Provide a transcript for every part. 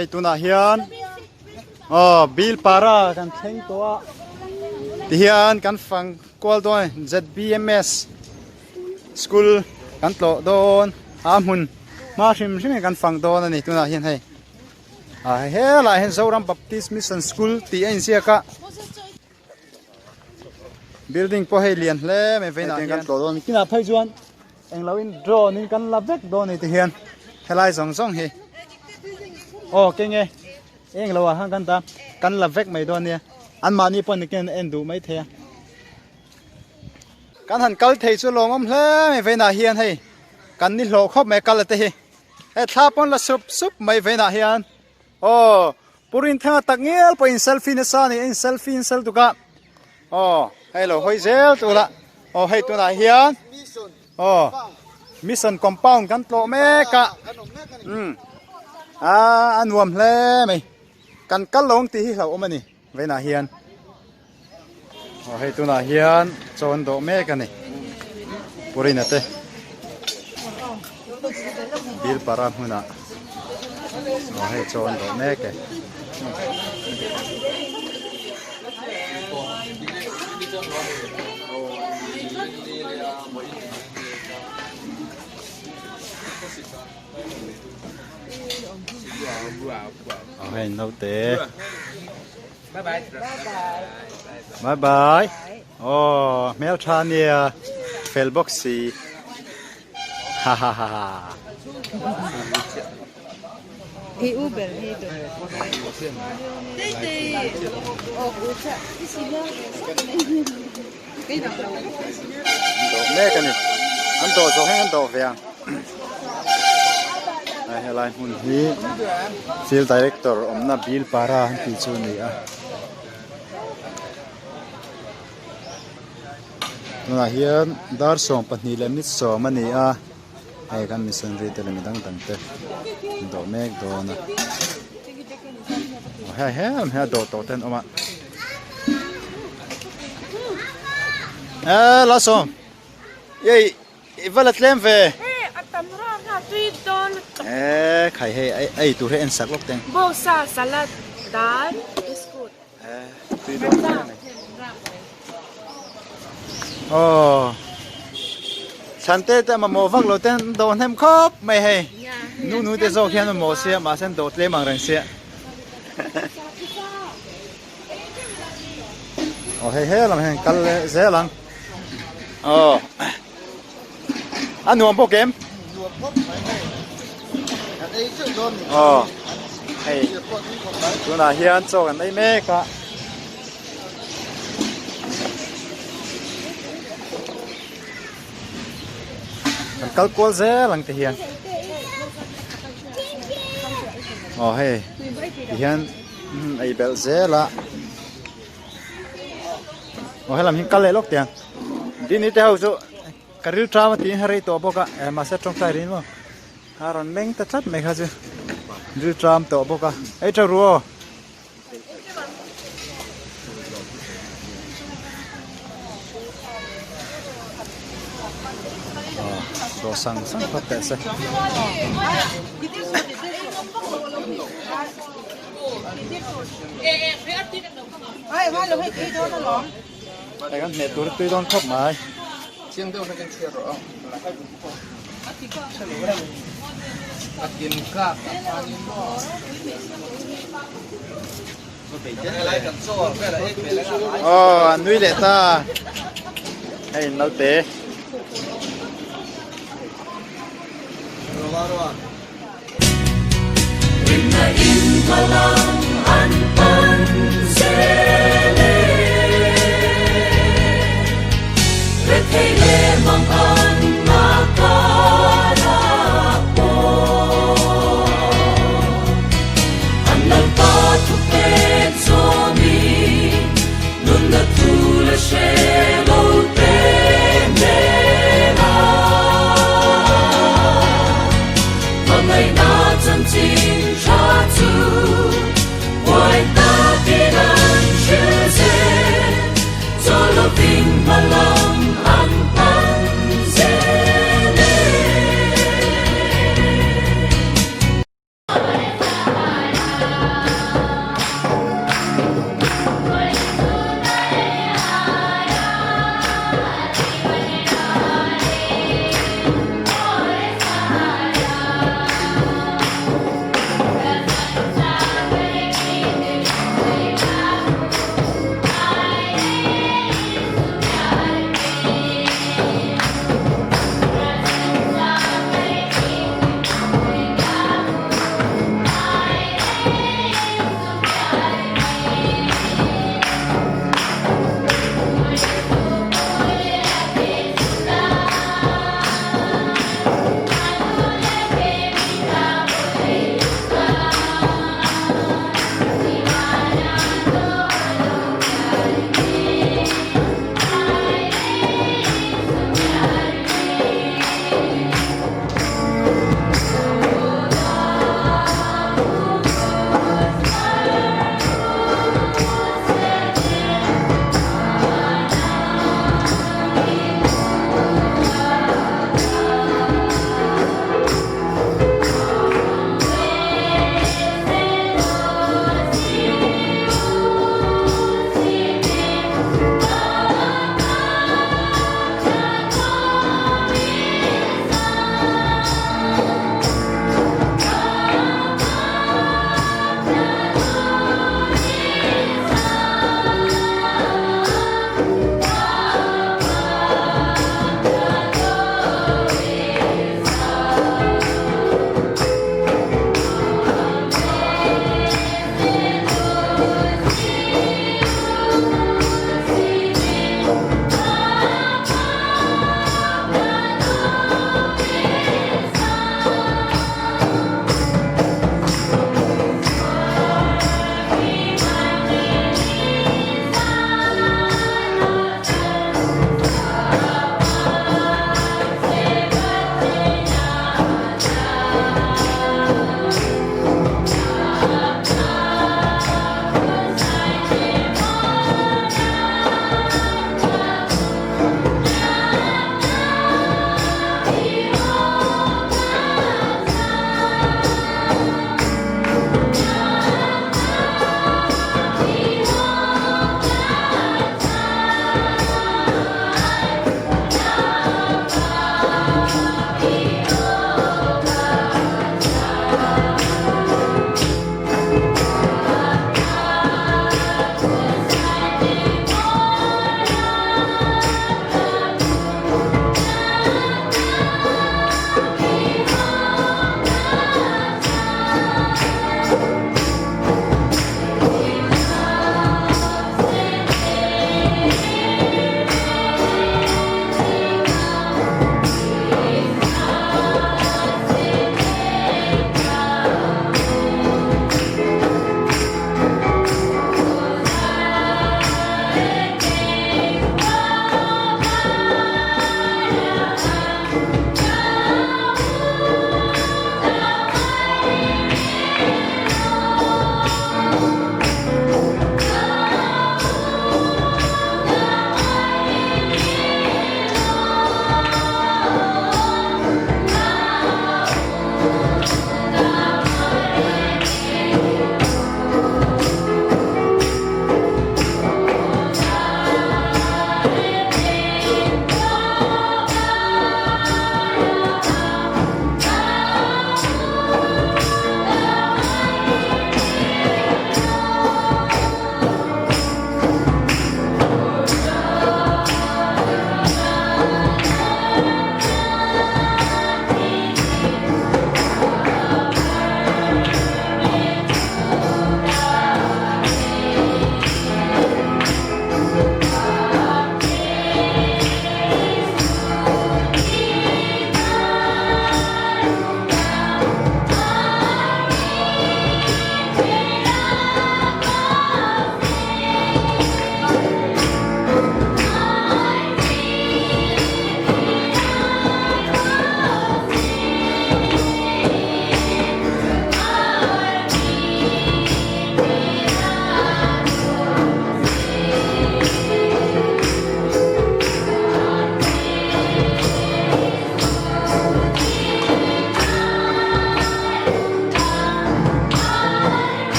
hay tu na hian Birpara kan theng to ti hian kan phang kwal to ZBMS school kan tlo don hmun ma hrim kan phang don ani tu na hian hei he la hen zoram baptist mission school ti ein sia ka building po hei lian hle me veina kan tlo don kina phai chuan englawin draw nin kan la vek don ni ti hian helai song song hi ke nge englawa han kan ta kan la vek mai don ni an ma ni pon ken en du mai the kan han kal thei chu lomam hle me veina hian hei kan ni hlo khop me kal te hi e tha pon la sup mai veina hian purin tha tak ngel po in selfie na sa ni in selfie in sel tu ka hello hoi zel tu la hei tu na hian mission compound kan tlo me ka anuam hle mai kan kal long ti hi hlo omani veina hian hei tu na hian chon do me ka ni purin ate Birpara huna hei chon do me ke hei nâu té bye bye mail thania fail boxy ha ha ha Hey Uber, hey Uber. mẹ cái này ăn đồ rồi hay ăn đồ về này lại hun hi field director omna Birpara ti chu ni na hian dar som pahni le mit som ani ai kan mission ri te le midang tang te do mek do na ha do to ten oma la som ei valat lem ve Atamra na tui don. Khai he ai tu he en sak lok teng Bo sa salad dal biscuit. tui don Sante ta ma mo vak lo ten do hem khop mai he nu te zo khian mo sia ma sen do tle mang rang sia he lam hen kal ze lang nuam po kem hey tu na hian cho kan ai me ka kal kol ze lang te hian hey hian ai bel ze la he lam hin kal le lok tiang din ni te hau chu karil trauma tin hari to boka ma se trong sai rin mo haron meng ta chat me kha chu ril tram to boka ai cha ruo do sang pat te se Ai vai lo hết cái đó nó lỏng. ai kan ne tur tui don khop mai chiang đâu nó cái chia rồi tiền cáp nuôi lệ ta hay nấu té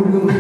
From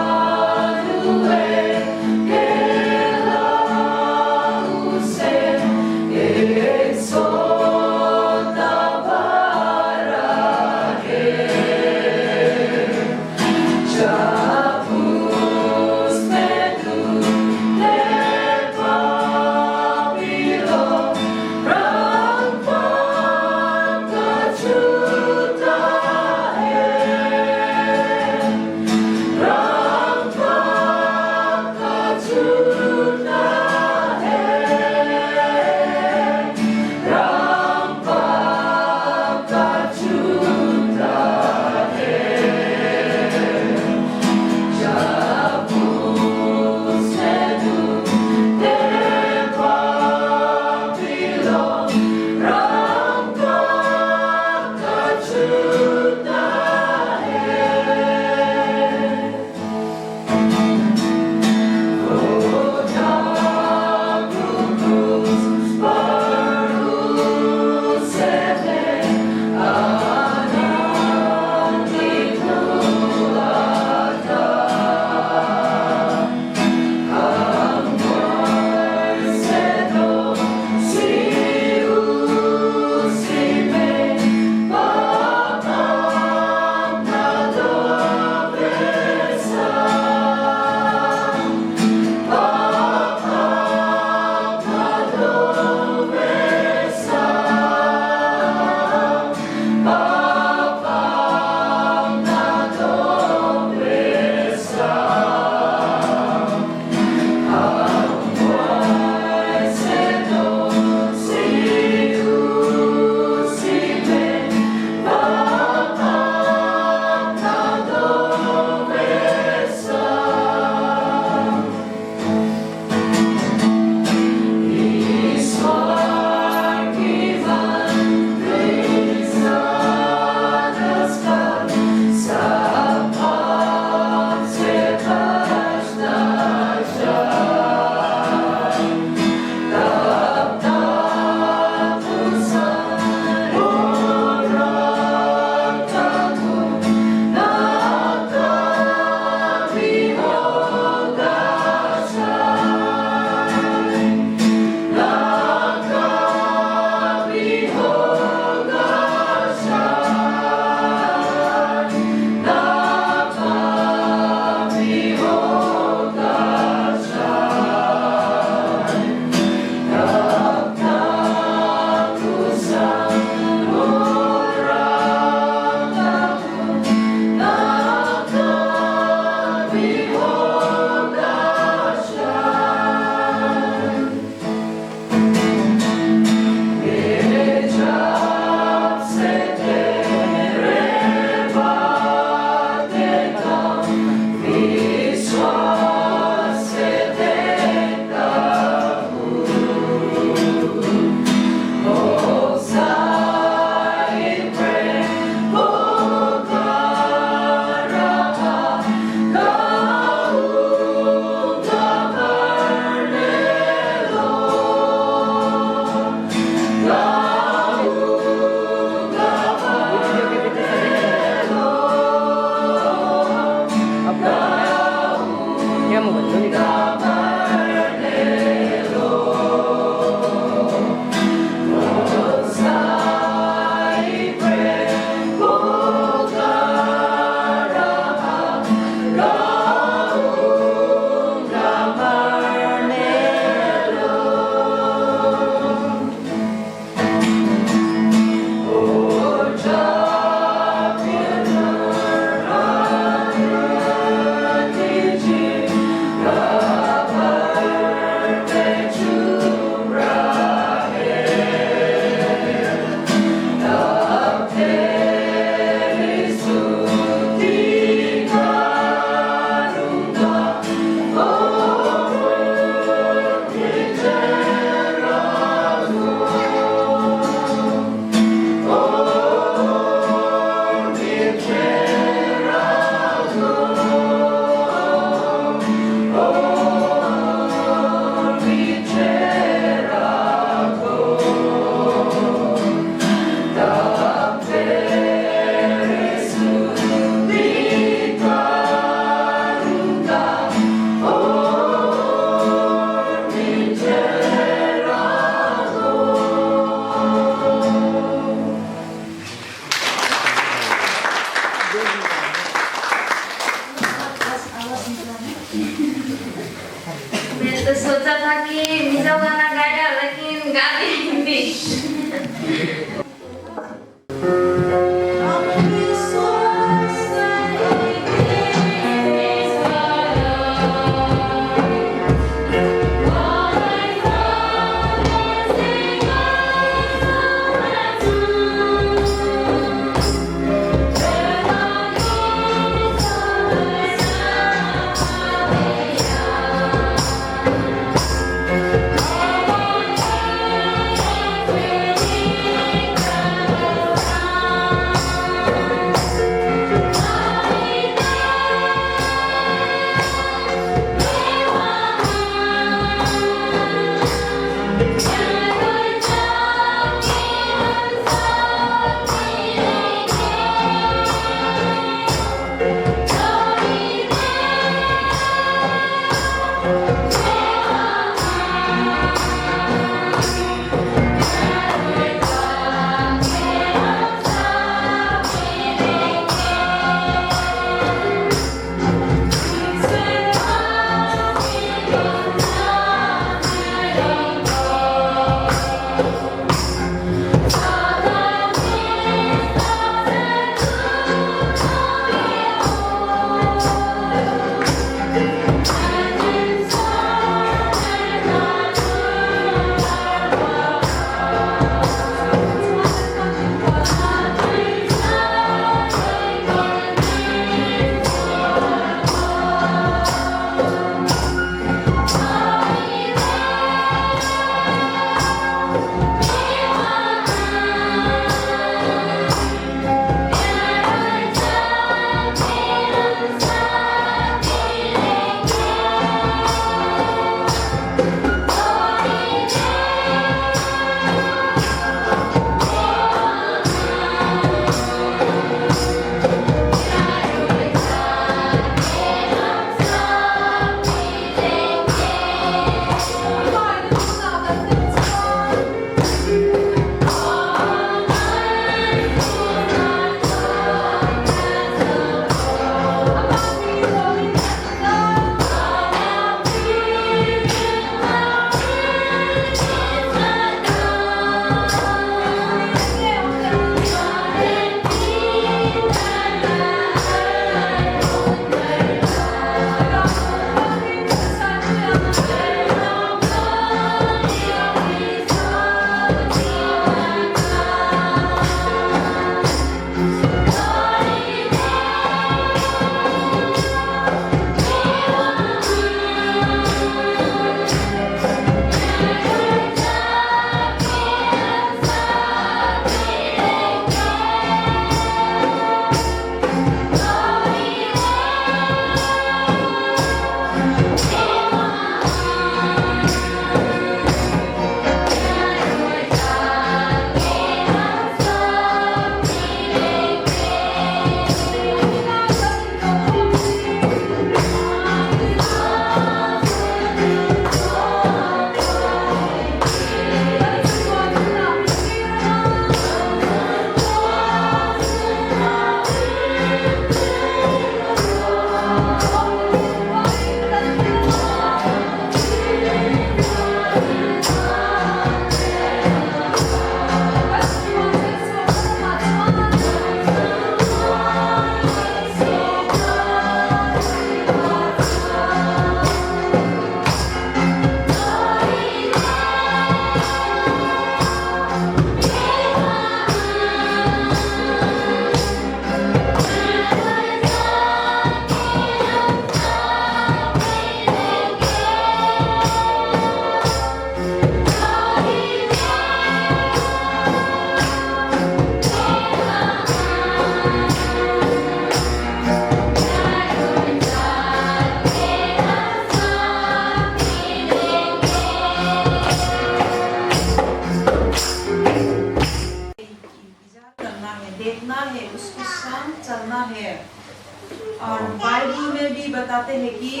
और Bible में भी बताते हैं कि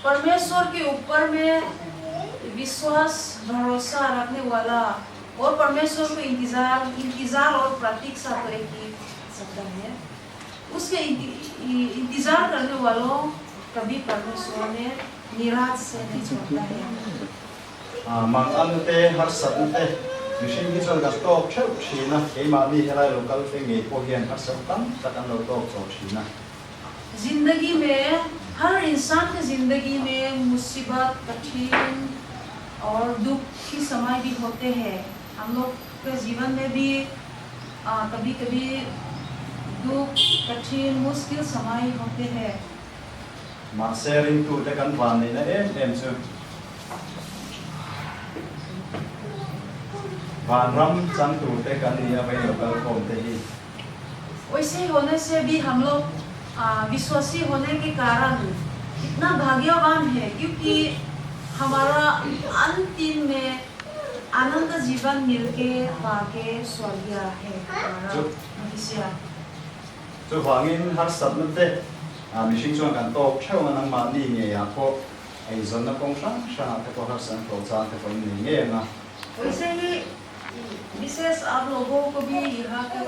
परमेश्वर के ऊपर में विश्वास भरोसा रखने वाला और परमेश्वर को इंतजार और प्रतीक्षा करे की शब्द है। उसके इंतजार करने वालों कभी परमेश्वर ने निराश से नहीं छोड़ता है। मंगलते हर सत्ते machine ki chon ga stop chau china ke ma ni helai local thing nge po hian har sam tam takan lo to cho china जिंदगी में हर इंसान की जिंदगी में मुसीबत कठिन और दुख की समय भी होते हैं हम लोग के जीवन में भी कभी कभी दुख कठिन मुश्किल समय होते हैं ma sharing tu te kan van ni na em chu van ram chang tu te kan ni avai local kom te hi वैसे होने से भी हम लोग विश्वासी होने के कारण इतना भाग्यवान है क्योंकि हमारा अंतिम में आनंद जीवन मिलके पाके स्वर्गीय है हमारा भविष्य chu wangin har sat na te machine chuan kan to chau na ma ni nge ya ko ai zon na kong sang sang te ko har san to cha te ko ni nge na वैसे ही विशेष आप लोगों को भी यहाँ के